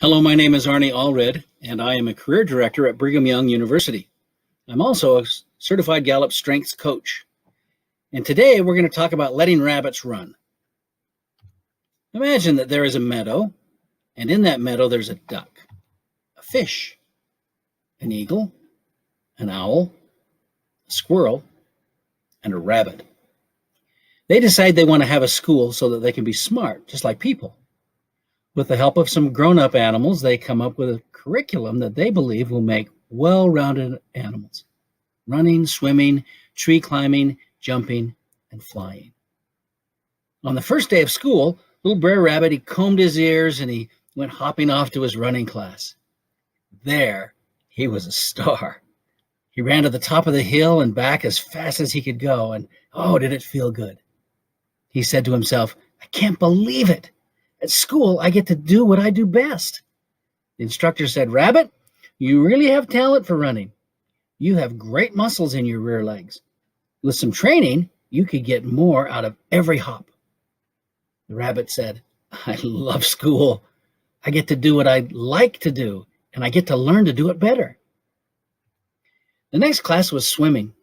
Hello, my name is Arnie Allred, and I am a career director at Brigham Young University. I'm also a certified Gallup strengths coach. And today we're going to talk about letting rabbits run. Imagine that there is a meadow, and in that meadow there's a duck, a fish, an eagle, an owl, a squirrel, and a rabbit. They decide they want to have a school so that they can be smart, just like people. With the help of some grown-up animals, they come up with a curriculum that they believe will make well-rounded animals. Running, swimming, tree climbing, jumping, and flying. On the first day of school, little Brer Rabbit, he combed his ears and he went hopping off to his running class. There, he was a star. He ran to the top of the hill and back as fast as he could go, and oh, did it feel good. He said to himself, "I can't believe it. At school, I get to do what I do best." The instructor said, "Rabbit, you really have talent for running. You have great muscles in your rear legs. With some training, you could get more out of every hop." The rabbit said, "I love school. I get to do what I like to do, and I get to learn to do it better." The next class was swimming.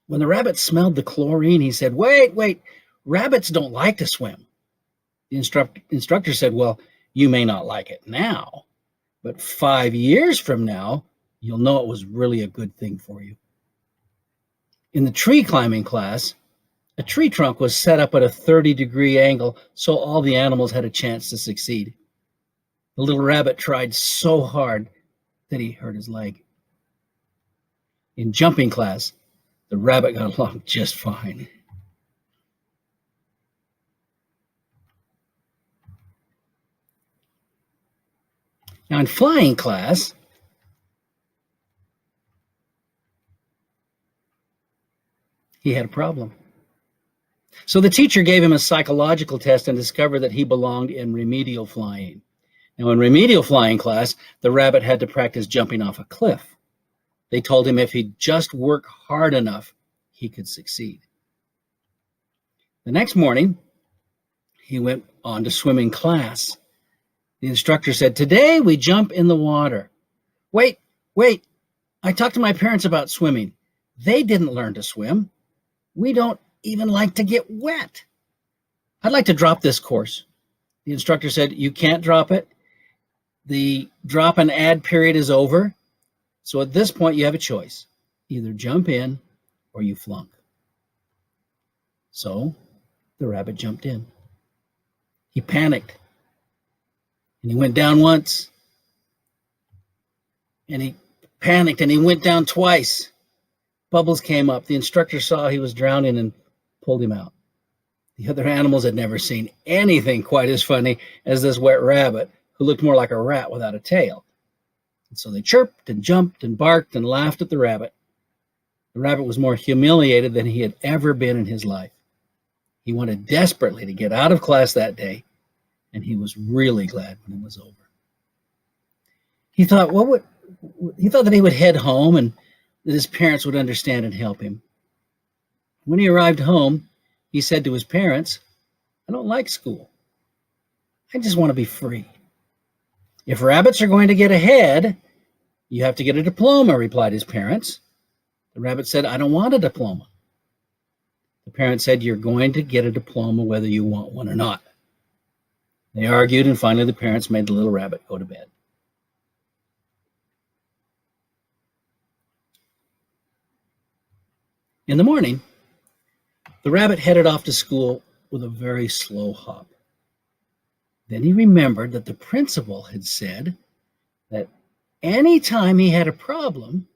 When the rabbit smelled the chlorine, he said, Wait, rabbits don't like to swim." The instructor said, "Well, you may not like it now, but 5 years from now, you'll know it was really a good thing for you." In the tree climbing class, a tree trunk was set up at a 30-degree angle so all the animals had a chance to succeed. The little rabbit tried so hard that he hurt his leg. In jumping class, the rabbit got along just fine. Now, in flying class, he had a problem. So the teacher gave him a psychological test and discovered that he belonged in remedial flying. Now, in remedial flying class, the rabbit had to practice jumping off a cliff. They told him if he'd just work hard enough, he could succeed. The next morning, he went on to swimming class. The instructor said, "Today we jump in the water." Wait, I talked to my parents about swimming. They didn't learn to swim. We don't even like to get wet. I'd like to drop this course." The instructor said, "You can't drop it. The drop and add period is over. So at this point, you have a choice. Either jump in or you flunk." So the rabbit jumped in. He panicked. And he went down once. And he panicked and he went down twice. Bubbles came up. The instructor saw he was drowning and pulled him out. The other animals had never seen anything quite as funny as this wet rabbit, who looked more like a rat without a tail. And so they chirped and jumped and barked and laughed at the rabbit. The rabbit was more humiliated than he had ever been in his life. He wanted desperately to get out of class that day, and he was really glad when it was over. He thought that he would head home and that his parents would understand and help him. When he arrived home, he said to his parents, "I don't like school. I just want to be free." "If rabbits are going to get ahead, you have to get a diploma," replied his parents. The rabbit said, "I don't want a diploma." The parents said, "You're going to get a diploma whether you want one or not." They argued, and finally the parents made the little rabbit go to bed. In the morning, the rabbit headed off to school with a very slow hop. Then he remembered that the principal had said that any time he had a problem,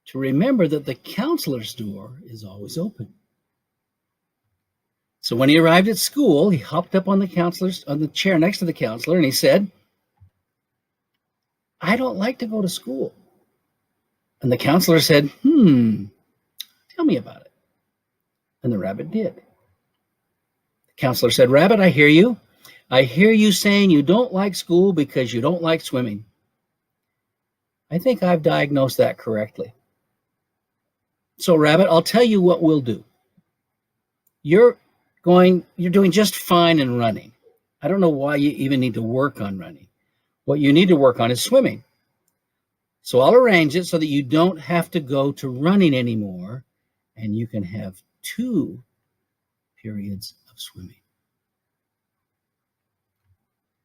to remember that the counselor's door is always open. So when he arrived at school, he hopped up on the chair next to the counselor, and he said, "I don't like to go to school." And the counselor said, "Tell me about it." And the rabbit did. The counselor said, "Rabbit, I hear you. I hear you saying you don't like school because you don't like swimming. I think I've diagnosed that correctly. So, Rabbit, I'll tell you what we'll do. You're doing just fine in running. I don't know why you even need to work on running. What you need to work on is swimming. So I'll arrange it so that you don't have to go to running anymore, and you can have 2 periods of swimming.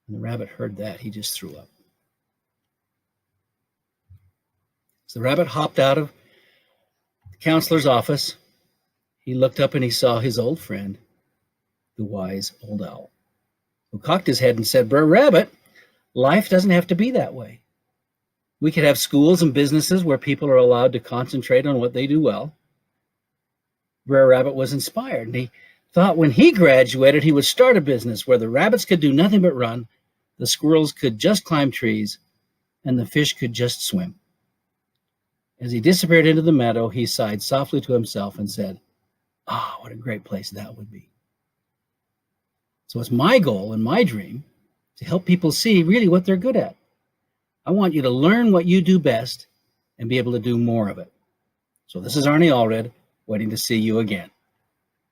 When the rabbit heard that, he just threw up. So the rabbit hopped out of the counselor's office. He looked up and he saw his old friend, the wise old owl, who cocked his head and said, "Brer Rabbit, life doesn't have to be that way. We could have schools and businesses where people are allowed to concentrate on what they do well." Brer Rabbit was inspired, and he thought when he graduated, he would start a business where the rabbits could do nothing but run, the squirrels could just climb trees, and the fish could just swim. As he disappeared into the meadow, he sighed softly to himself and said, "Ah, what a great place that would be." So it's my goal and my dream to help people see really what they're good at. I want you to learn what you do best and be able to do more of it. So this is Arnie Allred, waiting to see you again.